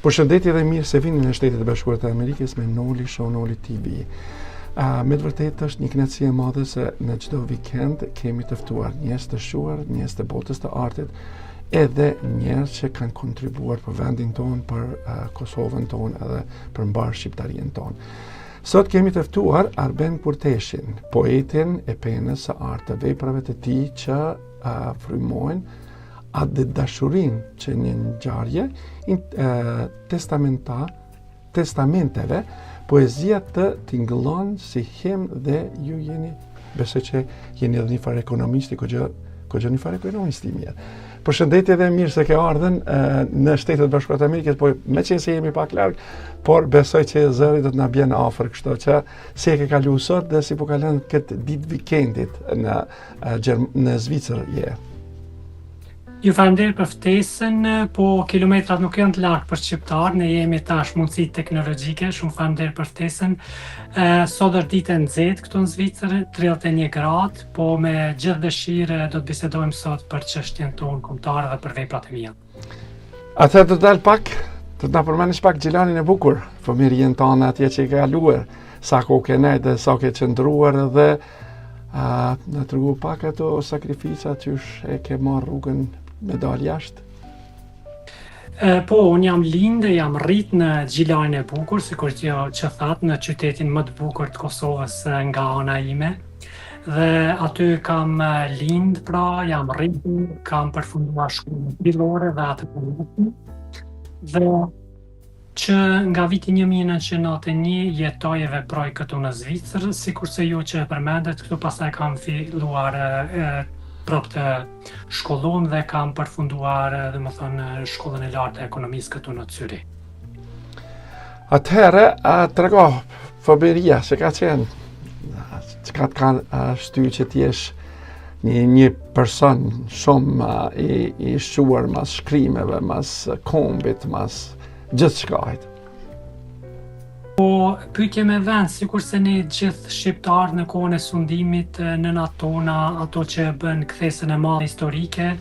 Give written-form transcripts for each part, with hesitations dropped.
Përshëndetje dhe mirë se vini në Shtetet e Bashkuara të Amerikës me Noli Show Noli TV. Me të vërtetë është një kënaqësi e madhe se në çdo vikend kemi të ftuar njerëz të shuar, njerëz të botës të artit, edhe njerëz që kanë kontribuar për vendin tonë, për Kosovën tonë edhe për mbar shqiptarinë tonë. Sot kemi të ftuar Arben Kurteshin, poetin e penës së artë, të veprave të tij që frymojnë atë dashurinë që një ngjarje testamenteve, poezia të tingëllon si him dhe ju jeni, besoj që jeni edhe një farë ekonomisti, kogjo një farë ekonomisti mirë. Përshëndetje dhe mirë se ke ardhen në Shtetet e Bashkuara të Amerikës, po me qenë se jemi pak larg, por besoj që zëri do të na bjen afër, kështu që si e ke kaluar sot dhe si po kalon këtë ditë vikendit në Zvicër je. Ju falenderoj për ftesën, po kilometrat nuk janë të lartë për shqiptar, ne jemi tash mundësi teknologjike, shumë falenderoj për ftesën. Sot është ditë e nxehtë këtu në Zvicër, 31 gradë, po me gjithë dëshirë do të bisedojmë sot për çështjen tonë kombëtare dhe për veprat e mia. Atë të dal pak, të na përmendesh pak Gjilanin e bukur, fëmijën tonë atje që i ka kaluar, sa kohë ke ne dhe sa ke qëndruar dhe na tregu pak ato sakrifica që e ke marrë rrugën me dalë jashtë? Po, unë jam lindë, jam rrit në Gjilanin e bukur, sikur që thatë, në qytetin më të bukur të Kosovës nga ana ime. Dhe aty kam lindë, pra, jam rrit, kam përfunduar shkollën fillore dhe atë përgjithësi. Dhe që nga viti 1991 jetoj e veproj këtu në Zvicër, sikurse ju që e përmendet, këtu pastaj kam filluar prapë të shkollon dhe kam përfunduar shkollën e lartë e ekonomisë këtu në Zyrich. Atëherë, trego fëmijëria që ka qenë, që ka të kanë shtyr që t'jesh një person shumë i shuar mas shkrimeve, mas kombit, mas gjithë shkajt. Po, pyetje me vend, sikur se ne gjithë shqiptarë në kohën e sundimit, nënat tona, ato që bën kthesën e madhe historike,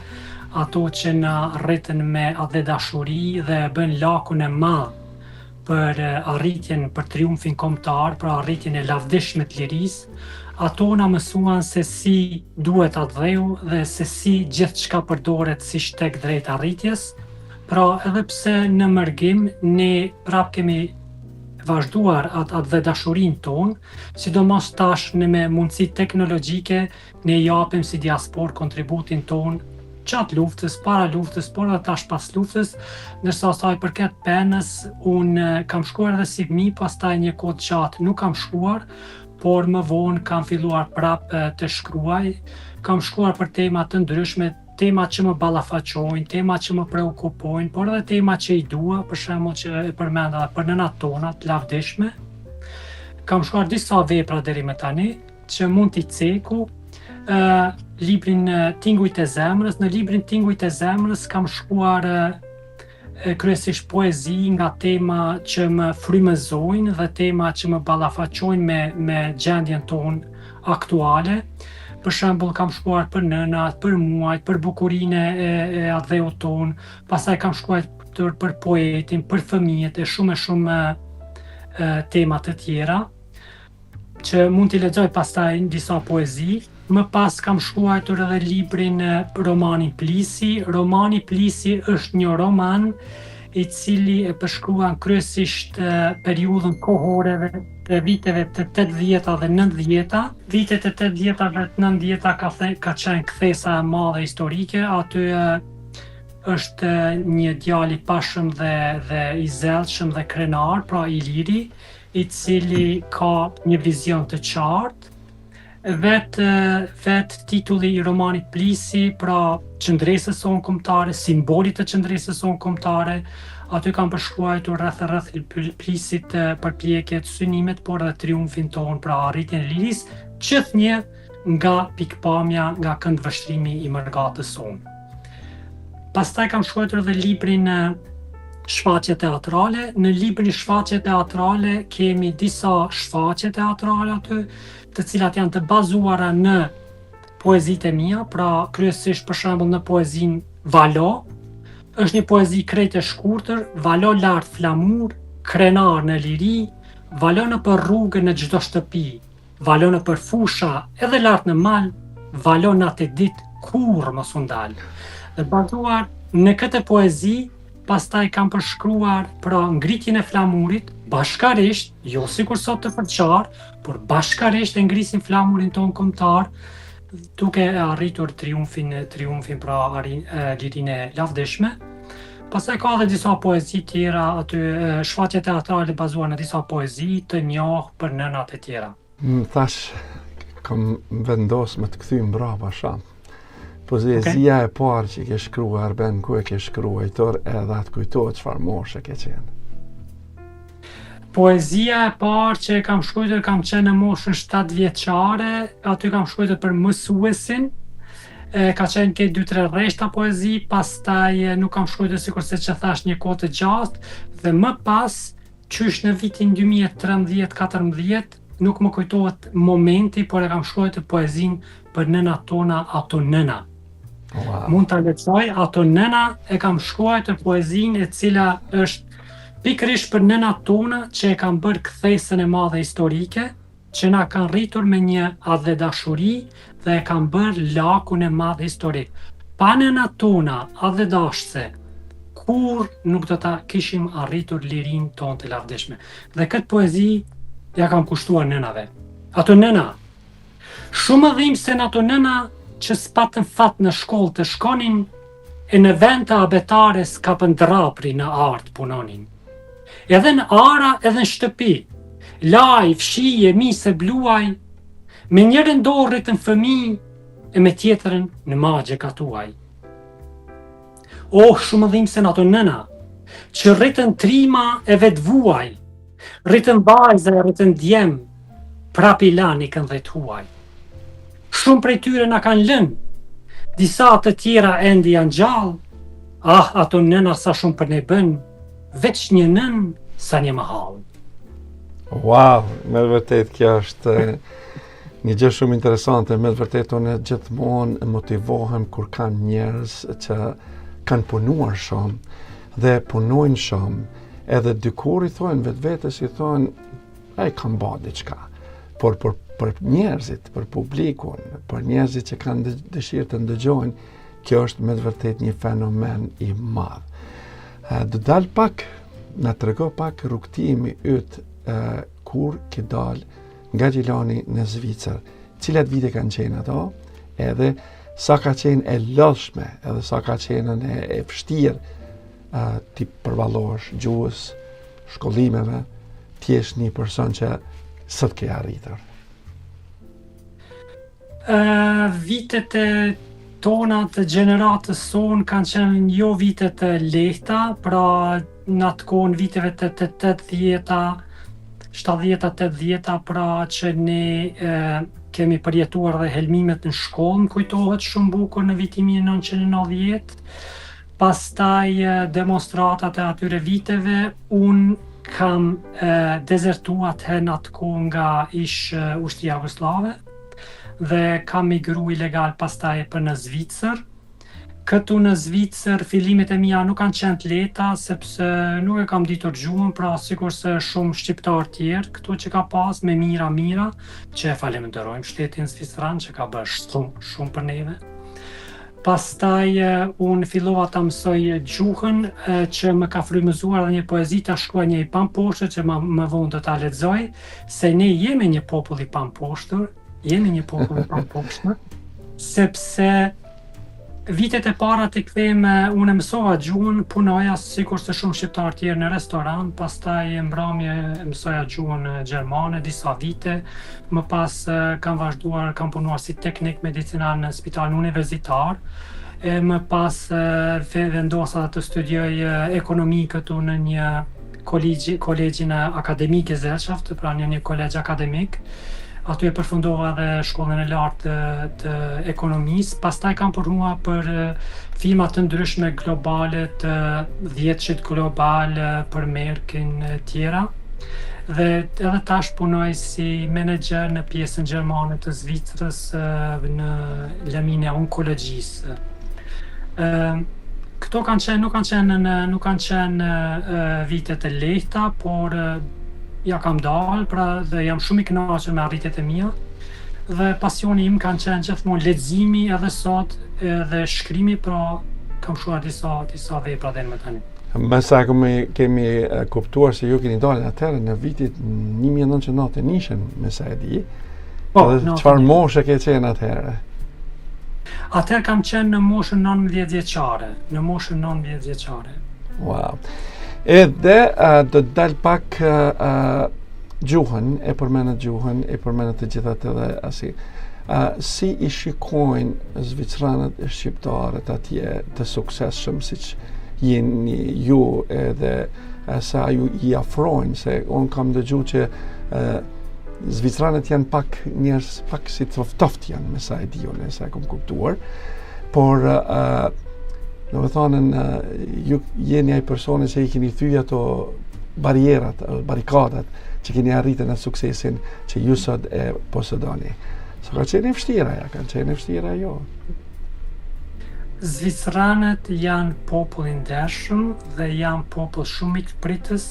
ato që na rritën me atë dashuri dhe bën lakun e madh për arritjen, për triumfin kombëtar, për arritjen e lavdishme të lirisë, ato na mësuan se si duhet atë dheu dhe se si gjithçka përdoret si shteg drejt arritjes. Pra, edhe pse në mërgim ne prap kemi vazhduar atë dhe dashurinë tonë, sidomos tash në me mundësi teknologjike, ne japim si diaspor kontributin tonë gjatë luftës, para luftës, por edhe tash pas luftës, ndërsa sa i përket penës, unë kam shkruar edhe si fëmijë, pastaj një kohë gjatë nuk kam shkruar, por më vonë kam filluar prapë të shkruaj, kam shkruar për tema të ndryshme, tema që më ballafaqojnë, tema që më preokupojnë, por edhe tema që i dua, për shembull që e përmenda për nënat tona të lavdishme. Kam shkruar disa vepra deri më tani, që mund t'i ceku, librin Tingujt e zemrës. Në librin Tingujt e zemrës kam shkruar kryesisht poezi nga tema që më frymëzojnë dhe tema që më ballafaqojnë me gjendjen tonë aktuale. Për shembull kam shkruar për nënat, për muajt, për bukurinë e adheut tonë, pastaj kam shkruar për poetin, për fëmijët e shumë tema të tjera, që mund t'i lexoj pastaj disa poezi. Më pas kam shkruar edhe librin Romani Plisi. Romani Plisi është një roman i cili e përshkruan kryesisht periudhën kohore të viteve të 80-ta dhe 90-ta. Vitet e 80-ta dhe 90-ta ka qenë kthesa e madhe historike, aty është një djalë i pashëm dhe i zellshëm dhe krenar, pra i liri, i cili ka një vizion të qartë. Vet titulli i romanit Plisi, pra qëndresës sonë kombëtare, simbolit të qëndresës sonë kombëtare, aty kam përshkruar rreth Plisit përpjekjet, synimet, por edhe triumfin tonë, pra arritjen e lirisë, gjithnjë nga pikpamja, nga këndvështrimi i mërgatës sonë. Pastaj kam shkruar edhe librin Shfaqje teatrale. Në librin Shfaqje teatrale kemi disa shfaqje teatrale aty, të cilat janë të bazuara në poezitë e mia, pra kryesisht për shembull në poezinë Valo, është një poezi krejt e shkurtër, valo lart flamur, krenar në liri, valo në për rrugë në çdo shtëpi, valo në për fusha edhe lart në mal, valo në atë ditë kur mos u ndal. Dhe bazuar në këtë poezi, pastaj kam përshkruar pra ngritjen e flamurit, bashkarisht, jo sikur sot të përçar, por bashkarisht e ngrisin flamurin ton kombëtar, duke arritur triumfin pra lirinë e lavdishme. Pastaj ka edhe disa poezi tjera aty, shfaqje teatrale bazuar në disa poezi të njohur për nënat e tjera. Më thash, kam vendos me të kthy mbrapa sham. Poezia e parë që ke shkruar, ben ku e ke shkruajtur edhe atë kujtohet çfarë moshe ke qenë? Poezia e parë që kam shkruar kam qenë në moshën 7 vjeçare, aty kam shkruar për mësuesin, ka qenë ke 2-3 rreshta poezi, pastaj nuk kam shkruar sikurse që thash një kohë të gjatë, dhe më pas, qysh në vitin 2013-14, nuk më kujtohet momenti, por e kam shkruar poezin për nënat tona, ato nëna. Wow. Mund ta lexoj, ato nëna e kam shkruar poezinë e cila është pikërisht për nënat tona që e kanë bërë kthesën e madhe historike, që na kanë rritur me një adhe dashuri dhe e kanë bërë lakun e madh historik. Pa nënat tona, adhe dashse, kur nuk do ta kishim arritur lirinë tonë të lavdishme. Dhe këtë poezi ja kam kushtuar nënave. Ato nëna, shumë dhimbë se në ato nëna që s'patën fat në shkollë të shkonin, e në vend të abetare s'kapën drapri në artë punonin. Edhe në ara edhe në shtëpi, laj, fshije, mise, bluaj, me njërën dorë rritën fëmi, e me tjetërën në magje katuaj. Oh, shumë dhimbë se në ato nëna, që rritën trima e vetë vuaj, rritën vajza e rritën djem, prapi lani kënë dhe të huaj. Shumë prej tyre na kanë lënë, disa të tjera endi janë gjallë, ato nëna sa shumë për ne bën, veç një nën sa një mahall. Wow, me vërtet kjo është një gjë shumë interesante, me vërtet unë gjithmonë motivohem kur kanë njerëz që kanë punuar shumë dhe punojnë shumë, edhe dikur i thonë vetvetes i thonë, ai kam bërë diçka. Por për njerëzit, për publikun, për njerëzit që kanë dëshirë të ndëgjojnë, kjo është me vërtet një fenomen i madh. Do dal pak, na trego pak rrugtimi yt kur ke dal nga Gjilani në Zvicër, cilat vite kanë qenë ato, edhe sa ka qenë e lodhshme, edhe sa ka qenë e vështirë ti përballosh gjuhës, shkollimeve, t'jesh një person që sot ke arritur. Vitet e tona të gjeneratës sonë kanë qenë jo vitet e lehta, pra në atë kohën viteve të 80-ta, 70-ta, 80-ta, pra që ne kemi përjetuar dhe helmimet në shkollë, më kujtohet shumë bukur në vitin 1990, pastaj demonstratat e atyre viteve, unë kam dezertuar në atë kohë nga ushtria jugoslave dhe kam migru ilegal pastaj për në Zvicër. Këtu në Zvicër fillimet e mia nuk kanë qenë të lehta sepse nuk e kam ditur gjuhën, pra sikurse shumë shqiptar tjerë këtu që ka pas me mira, që e falenderojmë shtetin zvicran që ka bërë shumë për neve. Pastaj unë fillova ta mësoj gjuhën që më ka frymëzuar dhe një poezi ta shkruaj një i pamposhtur që më vonë do ta lexoj, se ne jemi një popull i pamposhtur, sepse vitet e para të kthejmë, unë mësova gjuhën, punoja sikurse shumë shqiptar tjerë në restoran, pastaj mbrëmje mësoja gjuhën gjermane disa vite, më pas kam vazhduar, kam punuar si teknik medicinal në spitalin universitar, më pas vendosa të studioj ekonomi këtu në një kolegjin akademik Gesellschaft, pra një kolegj akademik. Aty e përfundova dhe shkollën e lartë të ekonomisë, pastaj kam punuar për firma të ndryshme globale, të 10 global, për Merkin e tjera. Dhe edhe tash punoj si menaxher në pjesën gjermane të Zvicrës në lëmin e onkologjisë. Këto nuk kanë qenë vitet e lehta, por ja kam dalë, pra dhe jam shumë i kënaqur me arritjet e mia. Dhe pasioni im kanë qenë gjithmonë leximi edhe sot edhe shkrimi, pra kam shkruar disa vepra deri më tani. Me sa kemi kuptuar se ju keni dalë atëherë në vitit 1991, me sa e di. Po, çfarë moshe ke qenë atëherë? Atëherë kam qenë në moshën 19 vjeçare, Wow. Edhe do të dal pak gjuhën, e përmenet të gjithat edhe asi. Si i shikojnë zvicranët e shqiptarët atje të suksesshëm siç jeni ju edhe sa ju i afrojnë, se unë kam dëgjuar që zvicranët janë pak njerëz pak si toftoft janë, me sa e di unë, sa e kam kuptuar, por do të thonë ju jeni ai personi që i keni thyr ato barikadat që keni arritur në suksesin që ju sot e posedoni. So ka qenë vështira jo. Zvicranët janë popull i ndershëm dhe janë popull shumë i pritës.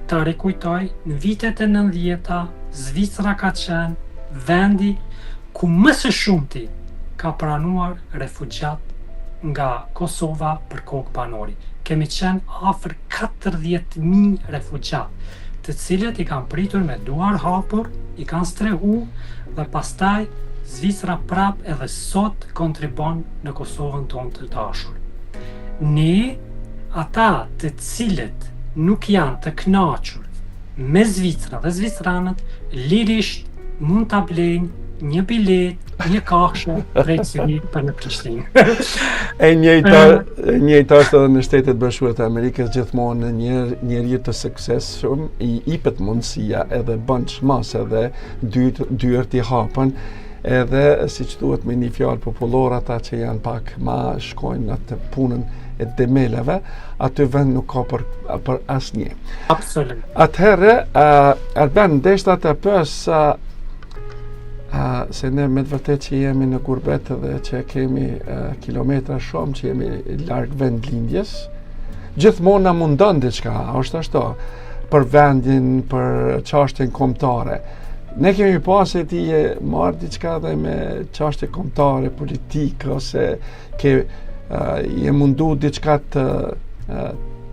Të rikujtoj, në vitet e 90-ta, Zvicra ka qenë vendi ku më së shumti ka pranuar refugjat nga Kosova për kokë banori. Kemi qenë afër 40.000 refugjat, të cilët i kanë pritur me duar hapur, i kanë strehu dhe pastaj Zvicra prap edhe sot kontribon në Kosovën tonë të dashur. Ne, ata të cilët nuk janë të kënaqur me Zvicra dhe zvicranët, lirisht mund ta blejnë një bilet, një kafshë drejt Syrit për në Prishtinë. E njëjta është edhe në Shtetet Bashkuara të Amerikës, gjithmonë njeriu të suksesshëm i jepet mundësia edhe bën çmas edhe dyert i hapën, edhe siç thuhet me një fjalë popullore, ata që janë pak më shkojnë atë punën e demelave, aty vend nuk ka për asnjë. Absolut. Atëherë, Arben, deshta të pës se ne me të vërtet që jemi në gurbet dhe që kemi kilometra shumë, që jemi larg vendlindjes, gjithmonë na mundon diçka, është ashtu, për vendin, për çështjen kombëtare. Ne kemi pas se ti marrë diçka dhe me çështje kombëtare, politikë, ose ke je mundu diçka të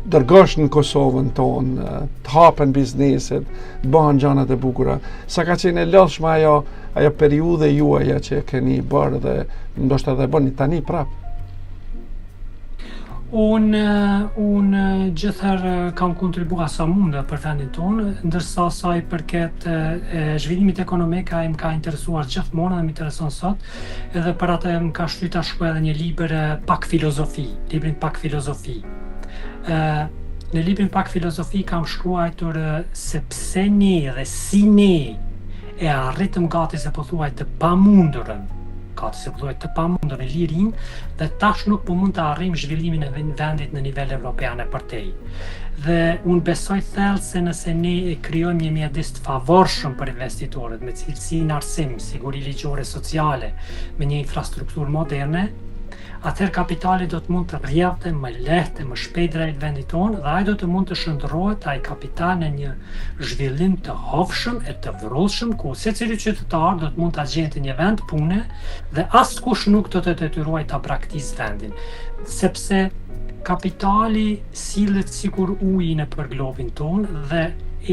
dërgosh në Kosovën tonë, të hapen bizneset, të bëhen gjanat e bukura. Sa ka qenë e lodhshme ajo periudhe juaja që keni bërë dhe ndoshta dhe bëni tani prap? Unë gjithherë kam kontribuar sa mundë për vendin tonë, ndërsa sa i përket zhvillimit ekonomik ai më ka interesuar gjithmonë dhe më intereson sot, edhe për atë më ka shtyr ta shkruaj edhe një libër librin Pak Filozofi. Në librin Pak Filozofi kam shkruar sepse ne dhe si ne e arritëm gati se po thuaj të pamundurën, në lirin, dhe tash nuk po mund të arrijmë zhvillimin e vendit në nivel evropian e përtej. Dhe unë besoj thellë se nëse ne e krijojmë një mjedis të favorshëm për investitorët, me cilësi në arsim, siguri ligjore sociale, me një infrastrukturë moderne, atëherë kapitali do të mund të rrjedhte më lehtë e më shpejt drejt vendit tonë, dhe ai do të mund të shndërrohet ai kapital në një zhvillim të hovshëm e të vrrullshëm, ku secili qytetar do të mund ta gjente një vend pune dhe askush nuk do të detyrohej ta braktisë vendin, sepse kapitali sillet sikur uji nëpër globin tonë dhe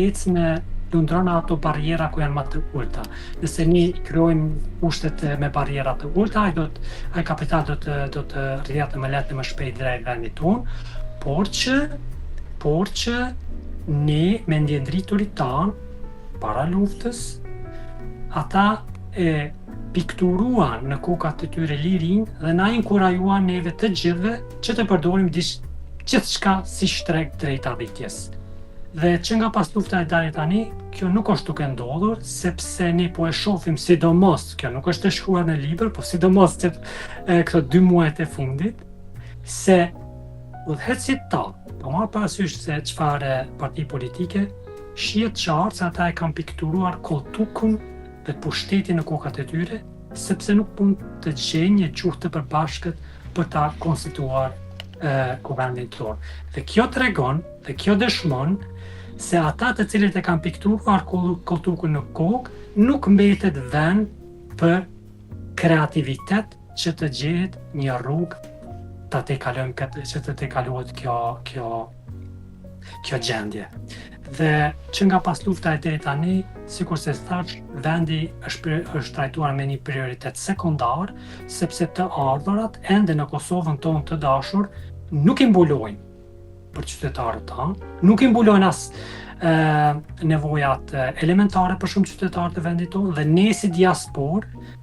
ecë me lundron ato barriera ku janë më të ulta. Nëse ne krijojmë kushtet me barriera të ulta, ai kapital do të rrjedhë më lehtë më shpejt drejt vendit tonë, por që ne me ndjenjërit tanë para luftës, ata e pikturuan në kokat e tyre lirin dhe na inkurajuan neve të gjithëve që të përdorim gjithçka si shtreg drejt arritjes. Dhe që nga pas lufta e deri tani, kjo nuk është duke ndodhur, sepse ne po e shohim sidomos, kjo nuk është e shkruar në libër, po sidomos që këto 2 muajt e fundit, se udhëheqësit tanë, po marrë parasysh se çfarë parti politike, shihet qartë se ata e kanë pikturuar kotukun dhe pushtetin në kokat e tyre, sepse nuk mund të gjejnë një gjuhë të përbashkët për ta konstituar ku vendin tonë. Dhe kjo tregon, dhe kjo dëshmon se ata të cilët e kanë piktuar Koltukun në kokë, nuk mbetet vend për kreativitet që të gjehet një rrugë që të tejkalohet kjo gjendje. Dhe që nga pas lufta e deri tani, sikur se thash, vendi është trajtuar me një prioritet sekondar, sepse të ardhurat ende në Kosovën tonë të dashur nuk i mbulojnë për qytetarët tanë, nuk i mbulojnë as nevojat elementare për shumë qytetarë të vendit tonë, dhe ne si diasporë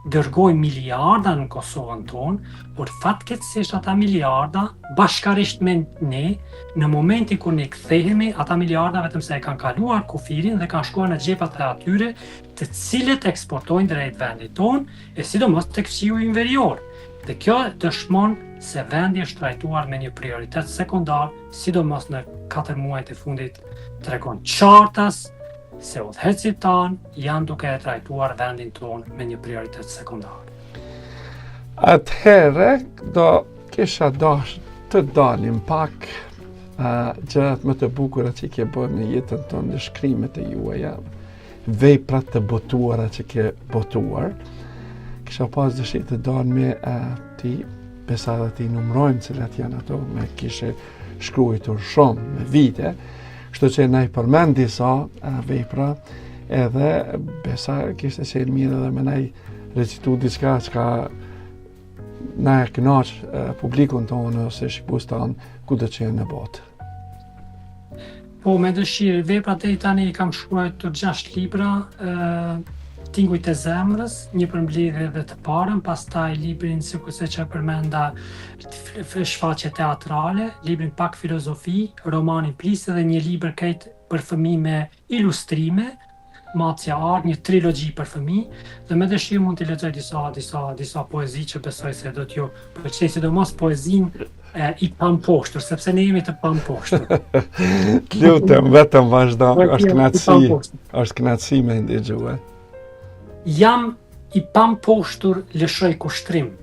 dërgoj miliarda në Kosovën tonë, por fatkeqësisht ata miliarda, bashkarisht me ne, në momenti kur ne kthehemi, ata miliarda vetëm se e kanë kaluar kufirin dhe kanë shkuar në xhepat e atyre të cilët eksportojnë drejt vendit tonë, e sidomos tek fshiu inferior. Dhe kjo dëshmon se vendi është trajtuar me një prioritet sekondar, sidomos në 4 muajt e fundit tregon qartas se udhëhecit tanë janë duke e trajtuar vendin tonë me një prioritet sekundar. Atëherë do kisha dash të dalim pak gjërat më të bukura që ke bërë në jetën tonë, në shkrimet e juaja, veprat të botuara që ke botuar. Kisha pas dëshirë të dalim me ti, besa dhe ti numrojmë cilat janë ato, me kishe shkruajtur shumë me vite, kështu që na i përmend disa vepra, edhe besa kishte qenë mirë edhe me na i recitu diçka që na e kënaq publikun tonë ose shqipus tanë ku do qenë në botë. Po, me dëshirë, veprat deri tani i kam shkruar 6 libra, Tingujt e zemrës, një përmbledhje dhe të parën, pastaj librin sikurse që përmenda shfaqje teatrale, librin pak filozofi, romanin Plisë dhe një libër krejt për fëmijë me ilustrime, Macja Art, një trilogji për fëmijë, dhe me dëshirë mund t'i lexoj disa poezi që besoj se do t'ju pëlqej, sidomos poezinë i pamposhtur, sepse ne jemi të pamposhtur. Lutem, vetëm vazhdo, është kënaqësi me ndëgjuar. Jam i pamposhtur, lëshoj kushtrim.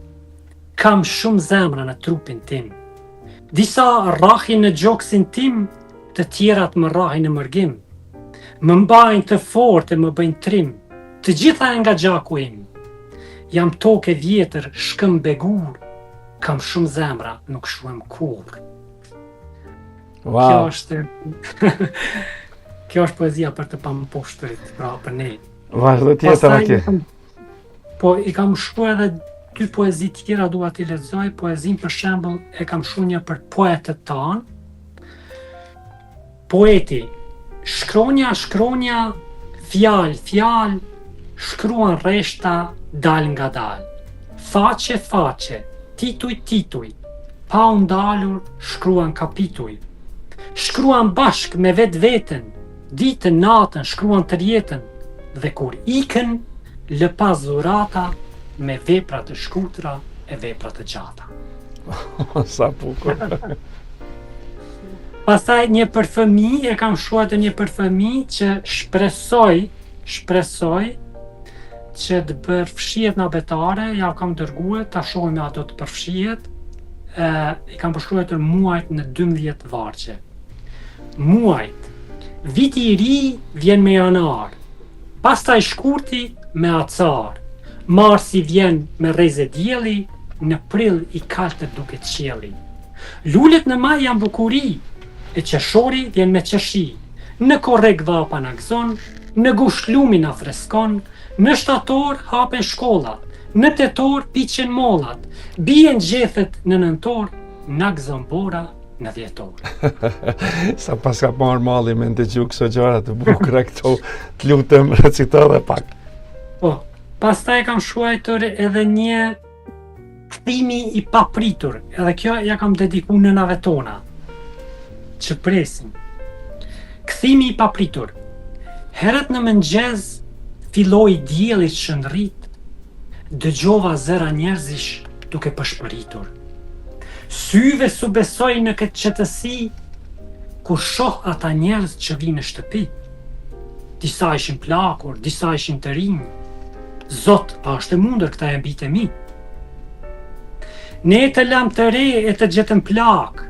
Kam shumë zemra në trupin tim. Disa rrahin në gjoksin tim, të tjerat më rrahin në mërgim. Më mbajnë të fortë e më bëjnë trim, të gjitha e nga gjaku im. Jam tokë e vjetër, shkëm begur, kam shumë zemra, nuk shuhem kur. Wow. Kjo është poezia për të pamposhturit, pra për ne. Vazhdo tjetër atje. Po, i kam shkruar edhe 2 poezi tjera, dua t'i lexoj. Poezin për shembull e kam shkruar një për poetët tanë. Poeti, shkronja, fjalë, shkruan rreshta dal nga dal. Faqe, tituj, pa u ndalur, shkruan kapituj. Shkruan bashk me vetveten, ditën, natën, shkruan të jetën. Dhe kur ikën, lëpas dhurata me vepra të shkurtra e vepra të gjata. Sa bukur. Pastaj një për fëmijë, e kam shkruar një për fëmijë që shpresoj që të bërë fshihet në abetare, ja kam dërguar, ta shohim me ato të përfshihet. I kam përshkruar muajt në 12 vargje. Muajt, viti i ri vjen me janar, pastaj shkurti me acar, marsi vjen me rreze dielli, në prill i kaltër duket qielli. Lulet në maj janë bukuri, e qeshori vjen me qeshi, në korrek dhapa na gëzon, në gusht lumi na freskon, në shtator hapen shkollat, në tetor piqen mollat, bien gjethet në nëntor, na gëzon bora në dhjetor. Sa pas ka marrë malli me ndëgju këso gjëra të bukura këto, të lutem recito edhe pak. Po, pastaj kam shkruar edhe një kthimi i papritur, edhe kjo ja kam dedikuar nënave tona, që presin. Kthimi i papritur. Herët në mëngjes filloi dielli të shëndrit, dëgjova zëra njerëzish duke përshpëritur. Syve su besoj në këtë qetësi, kur shoh ata njerëz që vinë në shtëpi. Disa ishin plakur, disa ishin të rinj. Zot, a është e mundër këta e bitë e mi? Ne të lam të re e të gjetëm plak,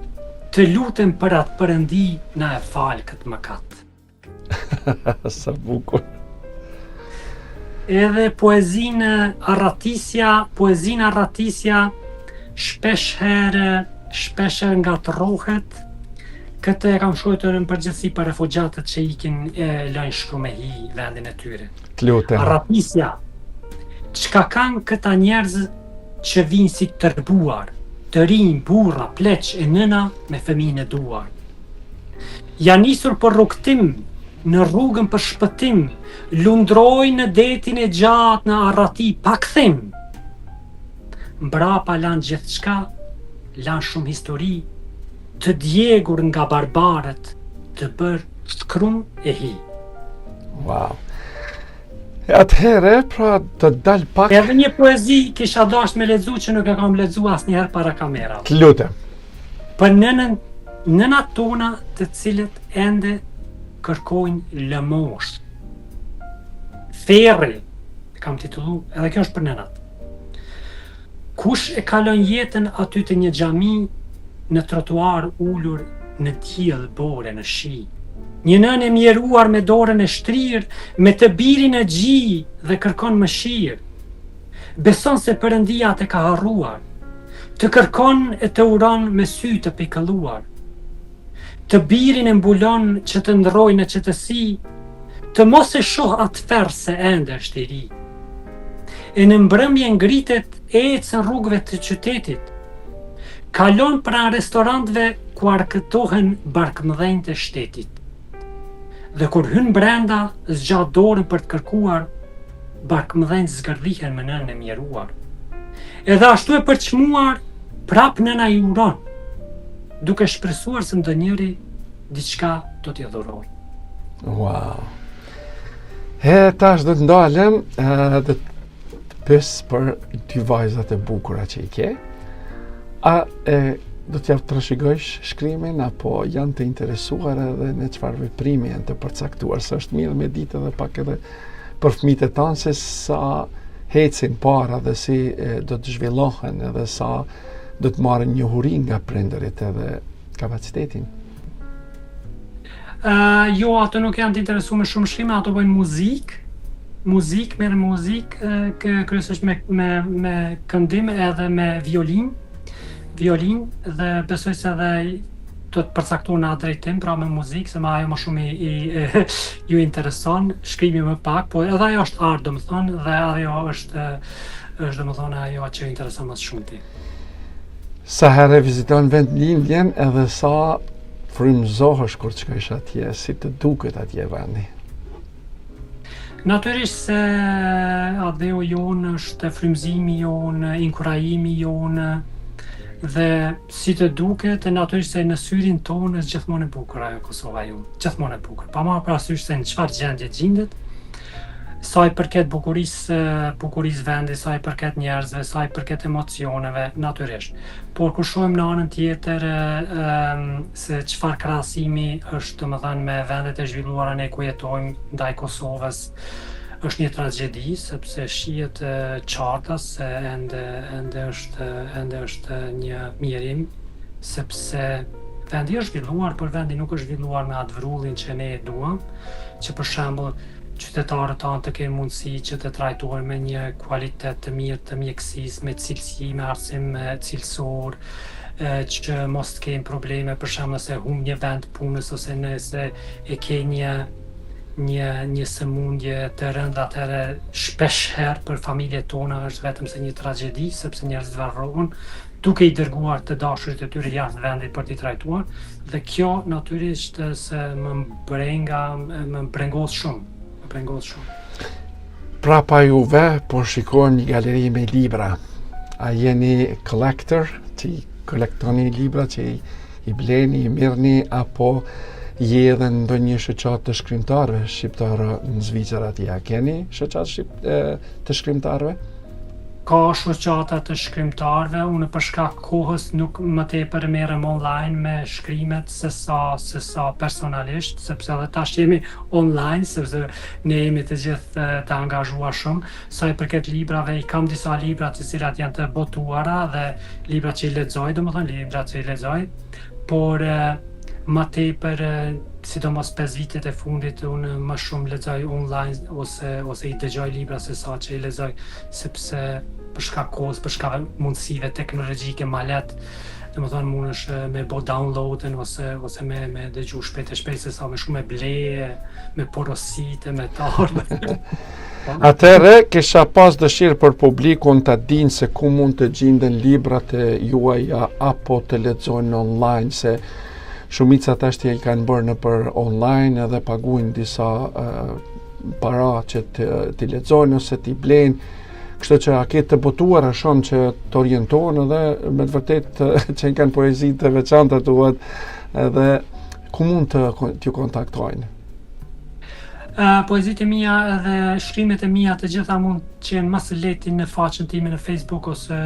të lutem për atë Perëndi na e fal këtë mëkat. Sa bukur. Edhe poezinë arratisja shpesh herë ngatërrohet. Këtë e kam shkruar në përgjithësi për refugjatët që ikin e lajnë shkru me hi vendin e tyre. Të lutem. Arratisja. Çka kanë këta njerëz që vinë si tërbuar, të rinj, burra, pleq e nëna me fëmijën e duar. Janë nisur për rrugtim, në rrugën për shpëtim, lundrojnë në detin e gjatë në Arrati pa kthim. Mbrapa lanë gjithçka, lanë shumë histori, të djegur nga barbarët, të bërë shkrum e hi. Wow. Atëherë, pra të dal pak... Edhe një poezi kisha dashur me lexu që nuk e kam lexu asnjëherë para kamerave. Të lutem. Për nënat tona të cilët ende kërkojnë lëmosh. Ferri, kam titullu, edhe kjo është për nënat. Kush e kalon jetën aty të një xhami, në trotuar ulur në diell bore në shi. Një nën e mjeruar me dorën e shtrirë, me të birin e gji dhe kërkon mëshirë. Beson se Perëndia të ka harruar, të kërkon e të uron me sy të pikëlluar. Të birin e mbulon që të ndroj në qetësi, të mos e shoh atë ferë se ende është i ri. E në mbrëmje ngritet ecën rrugëve të qytetit, kalon pranë restorantëve ku arkëtohen barkëmdhenjtë të shtetit. Dhe kur hyn brenda, zgjat dorën për të kërkuar, barkëmdhenjtë zgërdhihen me nënën e mjeruar. Edhe ashtu e përçmuar, prap nëna i uron, duke shpresuar se ndonjëri diçka do t'i dhuroj. Wow. Tash do të ndalem dhe të pyes për dy vajzat e bukura që i ke. Do t'ja trashëgojsh shkrimin apo janë të interesuar edhe në çfarë veprimi janë të përcaktuar, se është mirë me ditë edhe pak edhe për fëmijët e tanë se sa hecin para dhe si do të zhvillohen edhe sa do të marrin njohuri nga prindërit edhe kapacitetin. Jo, ato nuk janë të interesuar me shumë shkrime, ato bëjnë merren muzikë, kryesisht me këndim edhe me violin dhe besoj se edhe do të përcaktohen në atë drejtim, pra me muzikë, se ajo më shumë ju intereson, shkrimi më pak, po edhe ajo është art, domethënë, dhe ajo është domethënë ajo që ju intereson më shumë ti. Sa herë viziton vendlindjen edhe sa frymëzohesh kur të shkosh atje, si të duket atje vendi? Natyrisht se adheu jonë është frymëzimi jonë, inkurajimi jonë, dhe si të duket, natyrisht se në syrin tonë është gjithmonë e bukur ajo Kosova jonë, gjithmonë e bukur. Pa marrë parasysh se në çfarë gjendje gjendet, sa i përket bukurisë vendit, sa i përket njerëzve, sa i përket emocioneve, natyrisht. Por kur shohim në anën tjetër se çfarë krahasimi është domethënë me vendet e zhvilluara ne ku jetojmë ndaj Kosovës, është një tragjedi sepse shihet qartas se ende është një mjerim, sepse vendi është zhvilluar, por vendi nuk është zhvilluar me atë vrullin që ne e duam, që për shembull qytetarët tanë të kenë mundësi që të trajtohen me një kualitet të mirë të mjekësisë, me cilësi, me arsim cilësor, që mos të kenë probleme për shembull se humb një vend punës ose nëse e ke një sëmundje të rëndë, atëherë shpesh herë për familjet tona është vetëm se një tragjedi, sepse njerëzit varrohen duke i dërguar të dashurit e tyre jashtë vendit për t'i trajtuar, dhe kjo natyrisht se më brengos shumë. Prapa juve po shikojmë një galeri me libra. A jeni collector, që i kolektoni libra, që i bleni, i mirni, apo je edhe në ndonjë shoqat të shkrimtarëve shqiptarë në Zvicër atje? A keni shoqat të shkrimtarëve? ka shoqata të shkrimtarëve, unë për shkak kohës nuk më tepër merrem online me shkrimet se sa personalisht, sepse edhe tash jemi online, sepse ne jemi të gjithë të angazhuar shumë. Sa i përket librave, i kam disa libra të cilat janë të botuara dhe libra që i lexoj, domethënë libra që i lexoj, por më tepër, sidomos 5 vitet e fundit, unë më shumë lexoj online ose i dëgjoj libra se sa që i lexoj, sepse për shkak kohës, për shkak mundësive teknologjike ma lehtë, domethënë mundesh me bë downloadën ose me dëgju shpejt se sa më shumë me ble, me porositë, me tarë. Atëherë, kisha pas dëshirë për publikun të dinë se ku mund të gjenden librat e juaja apo të lexojnë online, se shumica tash i kanë bërë në për online edhe paguajnë disa para që t'i lexojnë ose t'i blejnë. Kështu që a ke të botuara shumë që të orientohen edhe me të vërtet që kanë poezi të veçanta tuat, edhe ku mund t'ju kontaktojnë? Poezitë e mia dhe shkrimet e mia të gjitha mund që jenë më së lehti në faqen time në Facebook ose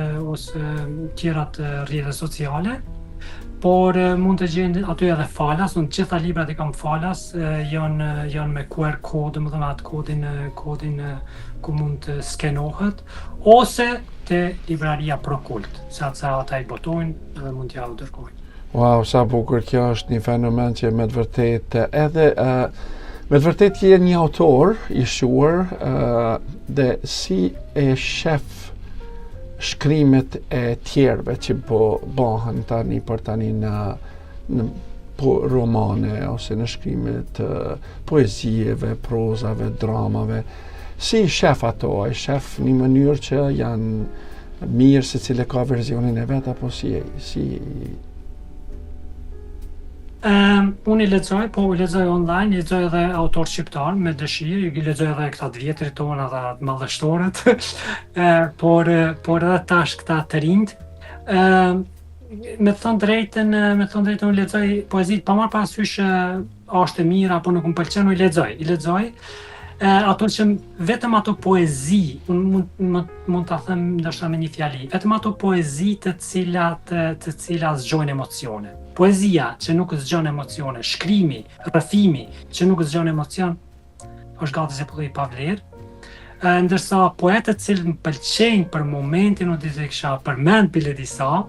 tjera të rrjete sociale. Por mund të gjeni aty edhe falas, unë gjitha librat i kam falas, janë me QR code, më thënë atë kodin ku mund të skenohet, ose te libraria Prokult, sa ata i botojnë dhe mund t'ja u dërgojnë. Wow, sa bukur, kjo është një fenomen që me të vërtet edhe me të vërtet je një autor i shuar dhe si e shef shkrimet e tjerëve që po bëhen tani për tani në romane ose në shkrimet poezieve, prozave, dramave. Si shef ato? E shef një mënyrë që janë mirë se cile ka versionin e vet apo si? Unë i lexoj, po i lexoj online, i lexoj edhe autor shqiptar me dëshirë, i lexoj edhe këta të vjetrit tona dhe të madhështorët, por edhe tash këta të rinjt. Me thënë drejtën unë lexoj poezitë pa marrë parasysh është e mirë apo nuk më pëlqen, unë i lexoj. Ato që vetëm ato poezi, unë mund ta them ndoshta me një fjali, vetëm ato poezi të cilat zgjojnë emocione. Poezia që nuk zgjon emocione, shkrimi, rrëfimi që nuk zgjon emocion, është gati se po i pavlerë. Ndërsa poetët cilë më pëlqejnë për momentin, unë të kisha përmend pile disa,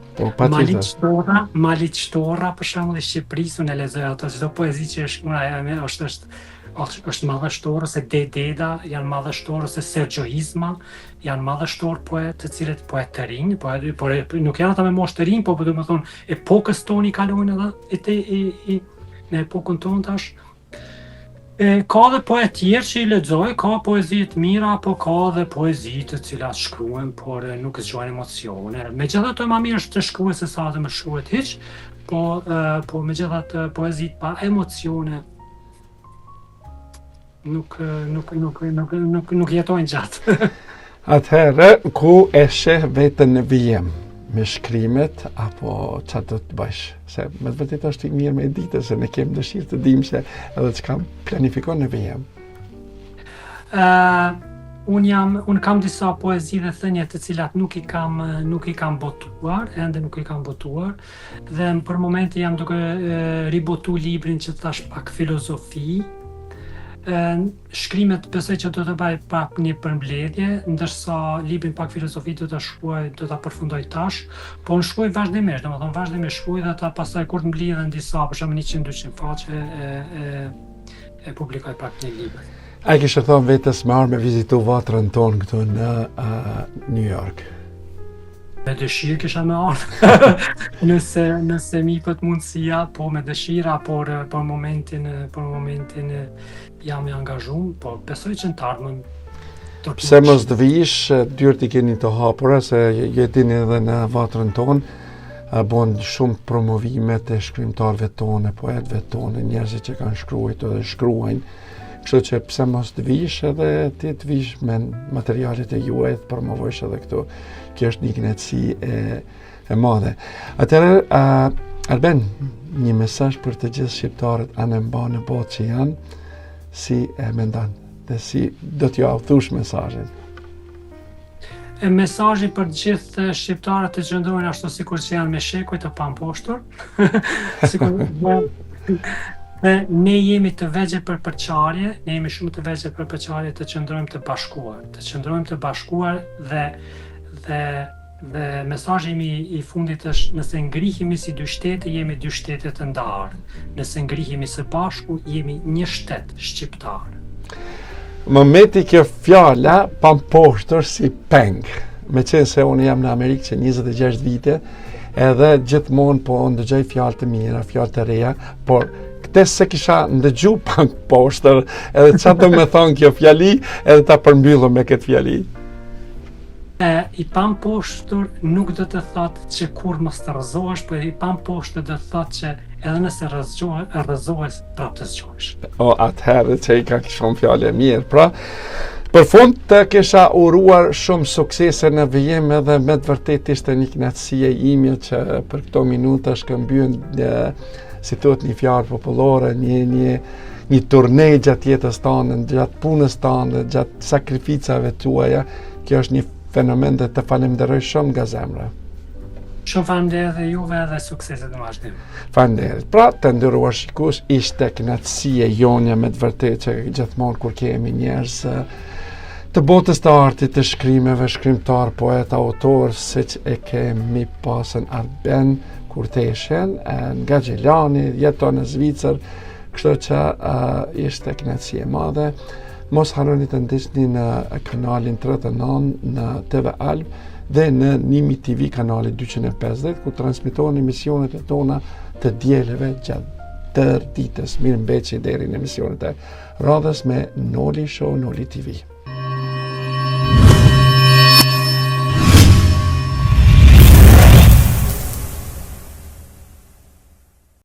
Malit Shtora, për shembull i Shqipërisë, unë e lexoj ato çdo poezi që është madhështorë, se Deda janë madhështorë, se Sergio Hizma janë madhështorë poetë, të cilët poetë të rinj, por nuk janë ata me moshë të rinj, po do të thonë epokës tonë i kalojnë edhe në epokën tonë tash. Ka dhe poetë tjerë që i lexoj, ka poezi të mira, po ka dhe poezi të cilat shkruhen, por nuk zgjojnë emocione. Megjithatë më mirë është të shkruhet se sa të më shkruhet hiç, po megjithatë poezitë pa emocione nuk jetojnë gjatë. Atëherë, ku e sheh vetën në vijem? Me shkrimet, apo çfarë do të bësh? Se me të vërtetë është i mirë me ditë, se ne kemi dëshirë të dimë se edhe çka planifikon në vijem. Unë kam disa poezi dhe thënie të cilat nuk i kam botuar, ende nuk i kam botuar, dhe për momentin jam duke ribotu librin që thash pak filozofi. Shkrimet besoj që do të bëj pak një përmbledhje, ndërsa librin pak filozofi do ta përfundoj tash, po unë shkruaj vazhdimisht, domethënë vazhdimisht shkruaj dhe ata pastaj kur të mblidhen disa, për shembull 100-200 faqe e publikoj pak një libër. A kishe thonë vetes me ardhmë me vizitu vatrën tonë këtu në New York? Me dëshirë kisha me ardhë, nëse mi pët mundësia, po me dëshira, por për momentin jam i angazhuar, po besoj që në të ardhmen. Pse mos të vish, dyert i keni të hapura, se jetin edhe në vatrën tonë, bon shumë promovimet e shkrimtarëve tonë, poetëve tonë, njerëzit që kanë shkruajt edhe shkruajnë. Kështu që pse mos të vish edhe ti të vish me materialet e juaj të promovojsh edhe këtu. Kjo është një kënaqësi e madhe. Atëherë, Arben, një mesazh për të gjithë shqiptarët anë mba në botë që janë, si e mendon dhe si do t'ju afthush mesazhin? Mesazhi për të gjithë shqiptarët të qëndrojnë ashtu sikur që janë me shekuj të pamposhtur. Dhe ne jemi të vegjël për përçarje, ne jemi shumë të vegjël për përçarje të qëndrojmë të bashkuar dhe mesazhi im i fundit është nëse ngrihemi si dy shtete, jemi dy shtete të ndarë. Nëse ngrihemi së bashku, jemi një shtet shqiptar. Më meti kjo fjala pamposhtur si peng. Me qenë se unë jam në Amerikë që 26 vite, edhe gjithmonë po ndëgjoj fjalë të mira, fjalë të reja, por këtë se kisha ndëgju pamposhtur, edhe çfarë do më thonë kjo fjali, edhe ta përmbyllëm me këtë fjali. I pamposhtur nuk do të thotë që kur mos të rrëzohesh, por i pamposhtur do të thotë që edhe nëse rrëzohesh, prapë të zgjohesh. Atëherë që i ka shumë fjale mirë. Pra, për fund të kisha uruar shumë suksese në vijim edhe me të vërtet ishte një kënaqësi e ime që për këto minuta shkëmbyen si thuhet një fjalë popullore, një turne gjatë jetës tonë, gjatë punës tonë, gjatë sakrificave tuaja. Kjo është një fenomen dhe të falenderoj shumë nga zemra. Shumë falenderoj dhe juve dhe sukseset në vazhdim. Falenderoj. Pra, të nderuar shikues, ishte kënaqësi e jonja me të vërtetë që gjithmonë kur kemi njerëz të botës të artit, të shkrimeve, shkrimtar, poet, autor, siç e kemi pasën Arben Kurteshen, nga Gjelani, jeton në Zvicër, kështu që ishte kënaqësi e madhe. Mos harroni të ndiqni në kanalin 39 në TV Alb dhe në Nimi TV kanali 250 ku transmitohen emisionet e tona të dieleve gjatë tërë ditës. Mirëmbëjtje deri në emisionet e radhës me Noli Show, Noli TV.